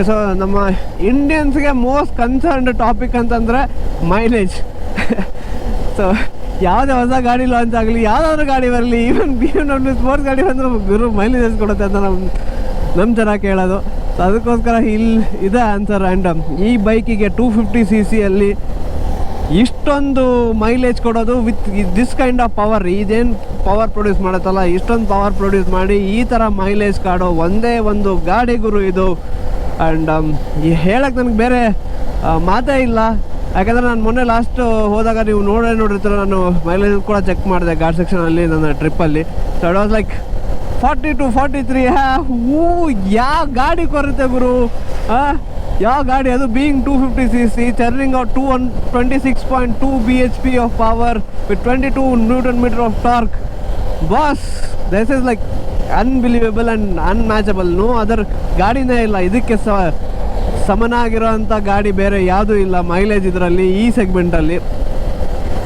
So ನಮ್ಮ ಇಂಡಿಯನ್ಸ್ಗೆ most concerned topic ಅಂತಂದರೆ mileage. So ಯಾವುದೇ ಹೊಸ ಗಾಡಿ ಲಾಂಚ್ ಆಗಲಿ, ಯಾವುದಾದ್ರೂ ಗಾಡಿ ಬರಲಿ, ಈವನ್ BMW ಸ್ಪೋರ್ಟ್ಸ್ ಗಾಡಿ ಬಂದರೂ ಗುರು ಮೈಲೇಜ್ ಎಷ್ಟು ಕೊಡುತ್ತೆ ಅಂತ ನಮ್ಮ ಜನ ಕೇಳೋದು. ಸೊ ಅದಕ್ಕೋಸ್ಕರ ಇದೆ ಆನ್ಸರ್. ಆ್ಯಂಡ್ ಈ ಬೈಕಿಗೆ 250cc ಅಲ್ಲಿ ಇಷ್ಟೊಂದು ಮೈಲೇಜ್ ಕೊಡೋದು with this kind of power, ಇದೇನು ಪವರ್ ಪ್ರೊಡ್ಯೂಸ್ ಮಾಡುತ್ತಲ್ಲ, ಇಷ್ಟೊಂದು ಪವರ್ ಪ್ರೊಡ್ಯೂಸ್ ಮಾಡಿ ಈ ಥರ ಮೈಲೇಜ್ ಕಾಡೋ ಒಂದೇ ಒಂದು ಗಾಡಿ ಗುರು ಇದು. ಆ್ಯಂಡ್ ಹೇಳಕ್ಕೆ ನನಗೆ ಬೇರೆ ಮಾತೇ ಇಲ್ಲ. ಯಾಕಂದರೆ ನಾನು ಮೊನ್ನೆ ಲಾಸ್ಟ್ ಹೋದಾಗ ನೀವು ನೋಡಿರ್ತೀರ, ನಾನು ಮೈಲೇಜ್ ಕೂಡ ಚೆಕ್ ಮಾಡಿದೆ ಘಾಟ್ ಸೆಕ್ಷನಲ್ಲಿ ನನ್ನ ಟ್ರಿಪ್ಪಲ್ಲಿ. So it was like 40 to 43. ಯಾವ ಗಾಡಿ ಕೊರುತ್ತೆ ಗುರು, ಯಾವ ಗಾಡಿ ಅದು, being 250cc, churning out 26.2 bhp of power with 22 Nm of torque. Boss, this is like unbelievable and unmatchable. No other ಗಾಡಿನೇ ಇಲ್ಲ ಇದಕ್ಕೆ ಸಮನಾಗಿರೋ ಅಂಥ ಗಾಡಿ ಬೇರೆ ಯಾವುದೂ ಇಲ್ಲ ಮೈಲೇಜ್ ಇದರಲ್ಲಿ, ಈ ಸೆಗ್ಮೆಂಟಲ್ಲಿ.